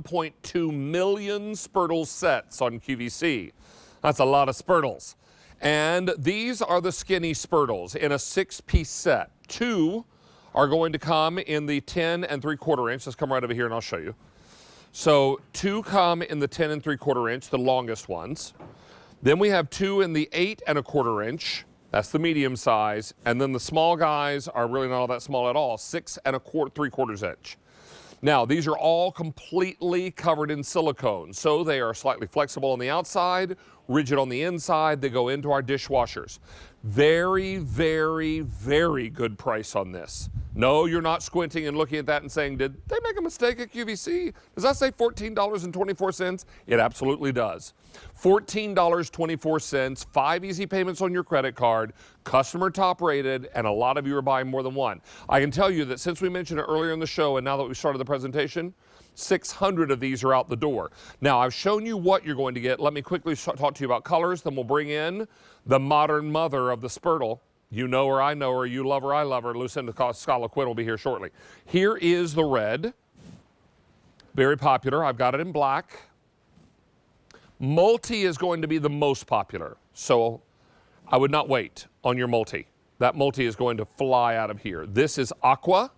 1.2 million Spurtle sets on QVC. That's a lot of Spurtles. And these are the skinny Spurtles in a 6-piece set. 2 are going to come in the 10 3/4 inch. Let's come right over here and I'll show you. So 2 come in the 10 3/4 inch, the longest ones. Then we have 2 in the 8 1/4 inch. That's the medium size. And then the small guys are really not all that small at all, 6 3/4 inch. Now, these are all completely covered in silicone, so they are slightly flexible on the outside, rigid on the inside. They go into our dishwashers. Very, very, very good price on this. No, you're not squinting and looking at that and saying, did they make a mistake at QVC? Does that say $14.24? It absolutely does. $14.24, 5 easy payments on your credit card, customer top rated, and a lot of you are buying more than one. I can tell you that since we mentioned it earlier in the show and now that we started the presentation, 600 of these are out the door. Now, I've shown you what you're going to get. Let me quickly talk to you about colors, then we'll bring in the modern mother of the Spurtle. You know her, I know her, you love her, I love her. Lucinda Scala Quinn will be here shortly. Here is the red. Very popular. I've got it in black. Multi is going to be the most popular, so I would not wait on your multi. That multi is going to fly out of here. This is aqua.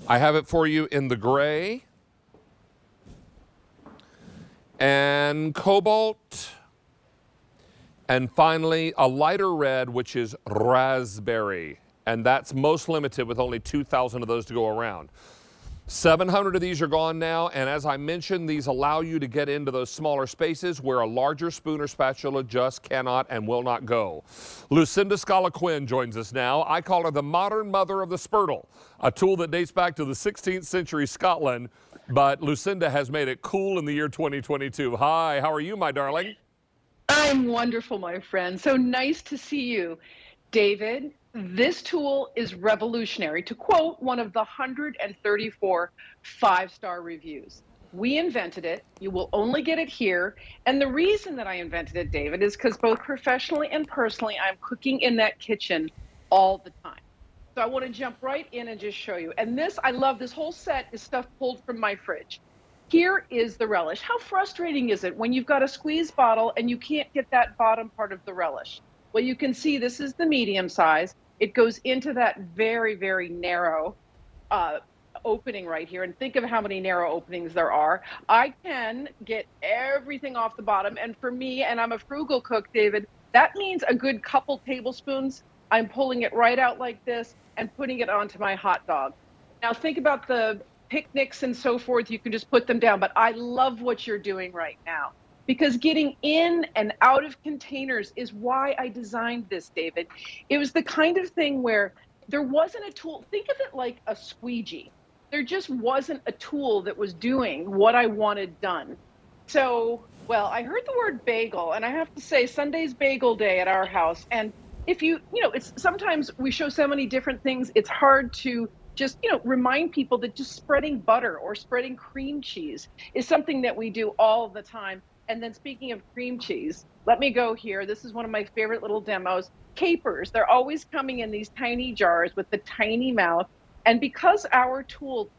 I have it for you in the gray and cobalt, and finally a lighter red, which is raspberry, and that's most limited with only 2,000 of those to go around. 700 of these are gone now, and as I mentioned, these allow you to get into those smaller spaces where a larger spoon or spatula just cannot and will not go. Lucinda Scala Quinn joins us now. I call her the modern mother of the Spurtle, a tool that dates back to the 16th century Scotland, but Lucinda has made it cool in the year 2022. Hi, how are you, my darling? I'm wonderful, my friend. So nice to see you. David, this tool is revolutionary. To quote one of the 134 5-star reviews, we invented it. You will only get it here. And the reason that I invented it, David, is because both professionally and personally, I'm cooking in that kitchen all the time. So I want to jump right in and just show you. And this, I love, this whole set is stuff pulled from my fridge. Here is the relish. How frustrating is it when you've got a squeeze bottle and you can't get that bottom part of the relish? Well, you can see this is the medium size. It goes into that very, very narrow opening right here. And think of how many narrow openings there are. I can get everything off the bottom. And for me, and I'm a frugal cook, David, that means a good couple tablespoons. I'm pulling it right out like this and putting it onto my hot dog. Now think about the picnics and so forth. You can just put them down. But I love what you're doing right now, because getting in and out of containers is why I designed this, David. It was the kind of thing where there wasn't a tool. Think of it like a squeegee. There just wasn't a tool that was doing what I wanted done. So, well, I heard the word bagel, and I have to say Sunday's bagel day at our house. And if you know, it's sometimes we show so many different things, it's hard to just, remind people that just spreading butter or spreading cream cheese is something that we do all the time. And then speaking of cream cheese, let me go here. This is one of my favorite little demos. Capers, they're always coming in these tiny jars with the tiny mouth. And because our tool,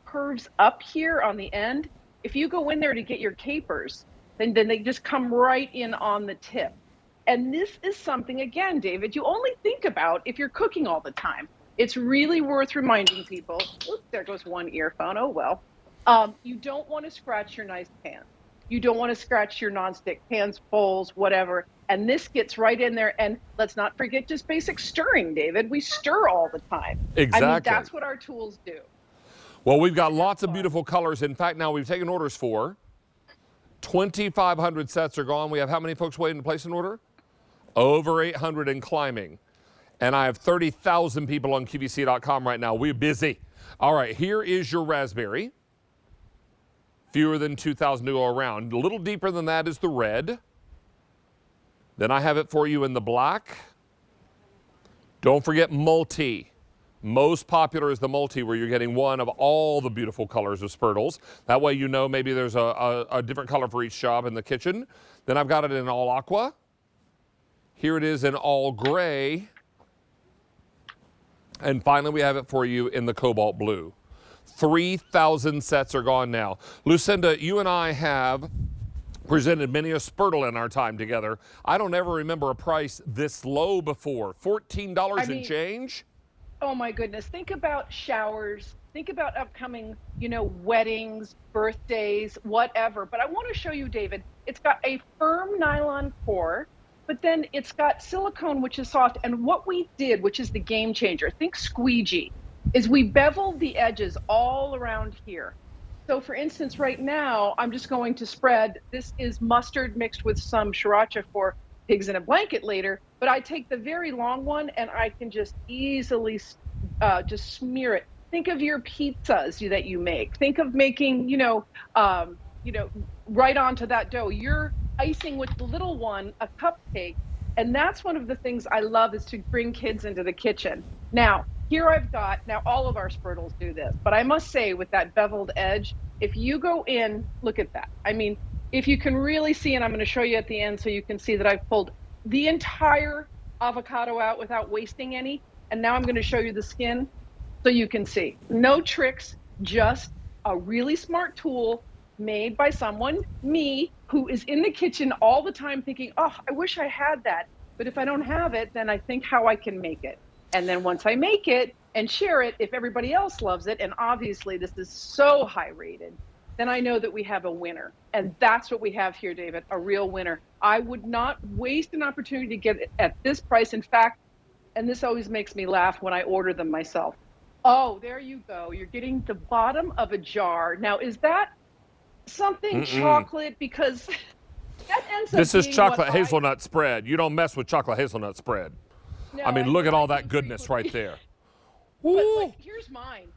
curves up here on the end, if you go in there to get your capers, then they just come right in on the tip. And this is something, again, David, you only think about if you're cooking all the time. It's really worth reminding people. Oops, there goes one earphone. Oh, well. You don't want to scratch your nice pan. You don't want to scratch your nonstick pans, bowls, whatever. And this gets right in there. And let's not forget just basic stirring, David. We stir all the time. Exactly. I mean, that's what our tools do. Well, we've got lots of beautiful colors. In fact, now we've taken orders for 2,500 sets are gone. We have how many folks waiting to place an order? Over 800 and climbing. And I have 30,000 people on QVC.com right now. We're busy. All right, here is your raspberry. Fewer than 2,000 to go around. A little deeper than that is the red. Then I have it for you in the black. Don't forget multi. Most popular is the multi, where you're getting one of all the beautiful colors of Spurtles. That way you know maybe there's a different color for each job in the kitchen. Then I've got it in all aqua. Here it is in all gray. And finally, we have it for you in the cobalt blue. 3,000 sets are gone now. Lucinda, you and I have presented many a Spurtle in our time together. I don't ever remember a price this low before. $14 and change? Oh my goodness. Think about showers. Think about upcoming, weddings, birthdays, whatever. But I want to show you, David, it's got a firm nylon core, but then it's got silicone, which is soft. And what we did, which is the game changer, think squeegee, is we beveled the edges all around here. So for instance, right now, I'm just going to spread, this is mustard mixed with some sriracha for pigs in a blanket later, but I take the very long one and I can just easily just smear it. Think of your pizzas that you make. Think of making, right onto that dough. You're icing with the little one a cupcake. And that's one of the things I love, is to bring kids into the kitchen. Now, here I've got, now all of our Spurtles do this, but I must say with that beveled edge, if you go in, look at that. I mean, if you can really see, and I'm going to show you at the end so you can see that I've pulled the entire avocado out without wasting any. And now I'm going to show you the skin so you can see. No tricks, just a really smart tool made by someone, me, who is in the kitchen all the time thinking, oh, I wish I had that. But if I don't have it, then I think how I can make it. And then once I make it and share it, if everybody else loves it, and obviously this is so high rated, then I know that we have a winner. And that's what we have here, David, a real winner. I would not waste an opportunity to get it at this price. In fact, and this always makes me laugh when I order them myself. Oh, there you go. You're getting the bottom of a jar. Now, is that something chocolate? Because that ends up This is being chocolate hazelnut spread. You don't mess with chocolate hazelnut spread. No, I mean, look at all that goodness right there. But here's mine.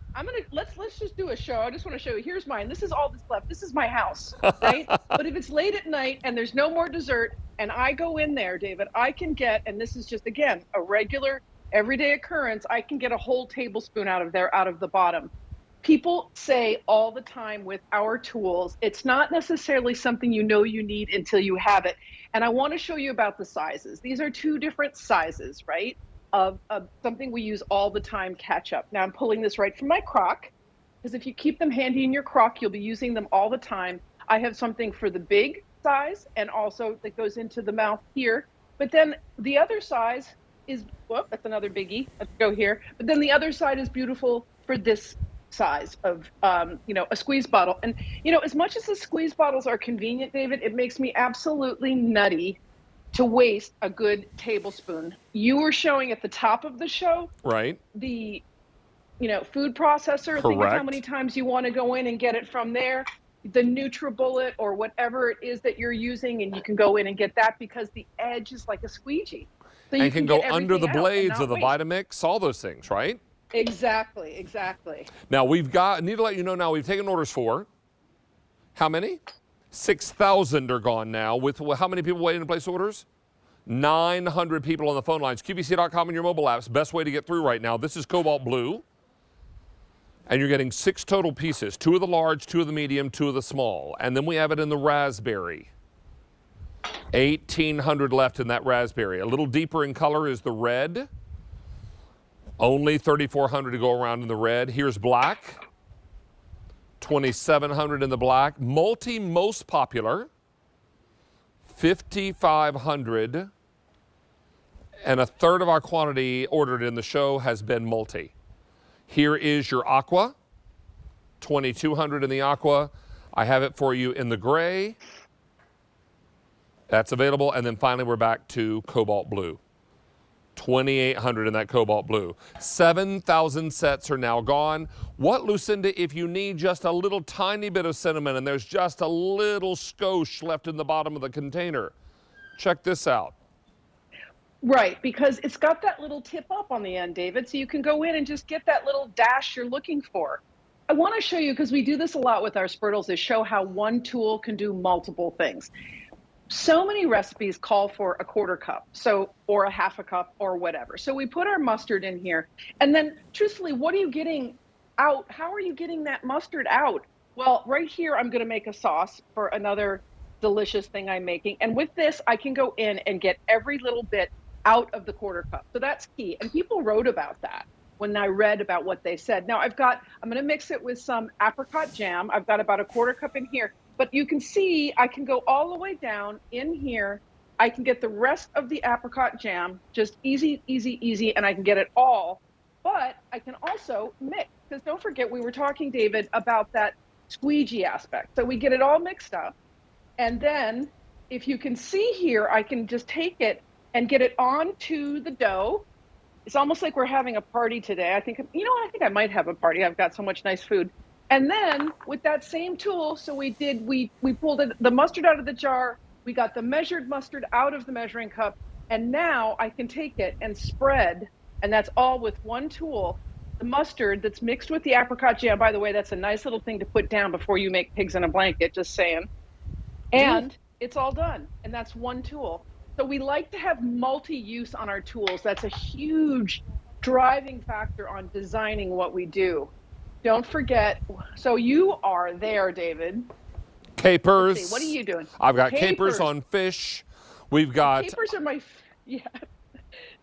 Let's just do a show. I just want to show you. Here's mine. This is all that's left. This is my house, right? But if it's late at night and there's no more dessert, and I go in there, David, I can get, and this is just, again, a regular everyday occurrence, I can get a whole tablespoon out of there, out of the bottom. People say all the time with our tools, it's not necessarily something you need until you have it. And I want to show you about the sizes. These are two different sizes, right, of something we use all the time, ketchup. Now I'm pulling this right from my crock, because if you keep them handy in your crock, you'll be using them all the time. I have something for the big size and also that goes into the mouth here. But then the other size is, whoop, that's another biggie. Let's go here. But then the other side is beautiful for this size of, a squeeze bottle. And, as much as the squeeze bottles are convenient, David, it makes me absolutely nutty to waste a good tablespoon. You were showing at the top of the show, right, the, food processor. Correct. Think of how many times you want to go in and get it from there. The NutriBullet or whatever it is that you're using, and you can go in and get that because the edge is like a squeegee. So you and can go get under the blades of the waste. Vitamix, all those things, right? Exactly. Now I need to let you know now, we've taken orders for, how many? 6,000 are gone now. With how many people waiting to place orders? 900 people on the phone lines. QVC.com and your mobile apps, best way to get through right now. This is Cobalt Blue. And you're getting 6 total pieces, 2 of the large, 2 of the medium, 2 of the small. And then we have it in the raspberry. 1,800 left in that raspberry. A little deeper in color is the red. Only 3,400 to go around in the red. Here's black. 2,700 in the black. Multi, most popular. 5,500. And a third of our quantity ordered in the show has been multi. Here is your aqua. 2,200 in the aqua. I have it for you in the gray. That's available. And then finally, we're back to Cobalt Blue. 2,800 in that Cobalt Blue. 7,000 sets are now gone. What, Lucinda, if you need just a little tiny bit of cinnamon and there's just a little skosh left in the bottom of the container? Check this out. Right, because it's got that little tip up on the end, David, so you can go in and just get that little dash you're looking for. I want to show you, because we do this a lot with our Spurtles, is show how one tool can do multiple things. So many recipes call for a quarter cup, or a half a cup or whatever. So we put our mustard in here, and then truthfully, what are you getting out? How are you getting that mustard out? Well, right here, I'm going to make a sauce for another delicious thing I'm making. And with this, I can go in and get every little bit out of the quarter cup. So that's key. And people wrote about that, when I read about what they said. Now I'm going to mix it with some apricot jam. I've got about a 1/4 cup in here, but you can see I can go all the way down in here. I can get the rest of the apricot jam, just easy, easy, easy, and I can get it all. But I can also mix, because don't forget, we were talking, David, about that squeegee aspect. So we get it all mixed up. And then if you can see here, I can just take it and get it onto the dough. It's almost like we're having a party today. I think, you know what, I think I might have a party. I've got so much nice food. And then with that same tool, so we pulled the mustard out of the jar. We got the measured mustard out of the measuring cup. And now I can take it and spread, and that's all with one tool, the mustard that's mixed with the apricot jam. By the way, that's a nice little thing to put down before you make pigs in a blanket, just saying. And it's all done, and that's one tool. So we like to have multi-use on our tools. That's a huge driving factor on designing what we do. Don't forget, so you are there, David. Capers. Let's see, what are you doing? I've got capers on fish. We've got... Capers are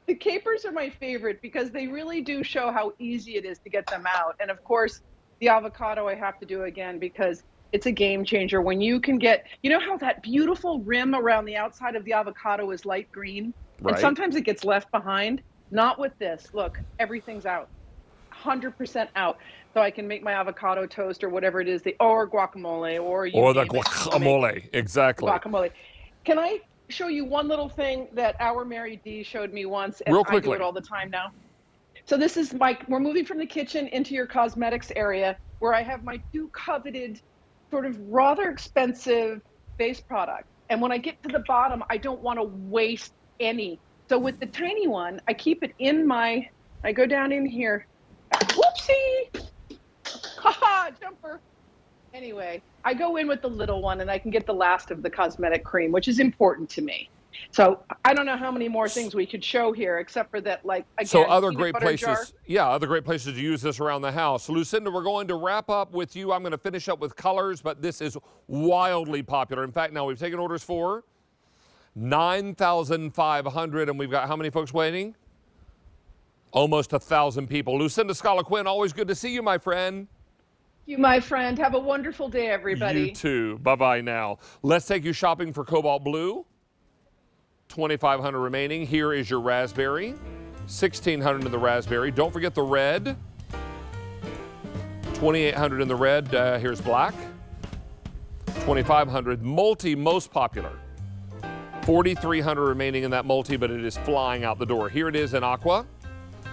the capers are my favorite because they really do show how easy it is to get them out. And of course, the avocado I have to do again because it's a game changer when you can get, you know how that beautiful rim around the outside of the avocado is light green? Right. And sometimes it gets left behind. Not with this. Look, everything's out. 100% out. So I can make my avocado toast or whatever it is, or guacamole, or the guacamole, exactly. Guacamole. Can I show you one little thing that our Mary D showed me once, and real quickly. I do it all the time now? So this is we're moving from the kitchen into your cosmetics area where I have my 2 coveted, sort of rather expensive base products. And when I get to the bottom, I don't want to waste any. So with the tiny one, I keep it in I go down in here. Whoopsie! Haha, jumper. Anyway, I go in with the little one and I can get the last of the cosmetic cream, which is important to me. So I don't know how many more things we could show here, except for that, like, again, so other great places, jar. other great places to use this around the house. Lucinda, we're going to wrap up with you. I'm going to finish up with colors, but this is wildly popular. In fact, now we've taken orders for 9,500, and we've got how many folks waiting? Almost 1,000 people. Lucinda Scala-Quinn, always good to see you, my friend. You, my friend. Have a wonderful day, everybody. You too. Bye-bye now. Let's take you shopping for Cobalt Blue. 2,500 remaining. Here is your raspberry. 1,600 in the raspberry. Don't forget the red. 2,800 in the red. Here's black. 2,500. Multi, most popular. 4,300 remaining in that multi, but it is flying out the door. Here it is in aqua.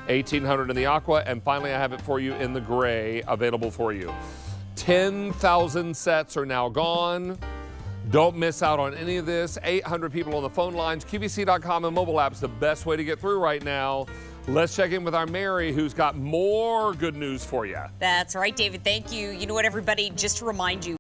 1,800 in the aqua, and finally I have it for you in the gray, available for you. 10,000 sets are now gone. Don't miss out on any of this. 800 people on the phone lines. QVC.com and mobile app's the best way to get through right now. Let's check in with our Mary, who's got more good news for you. That's right, David. Thank you. You know what, everybody? Just to remind you,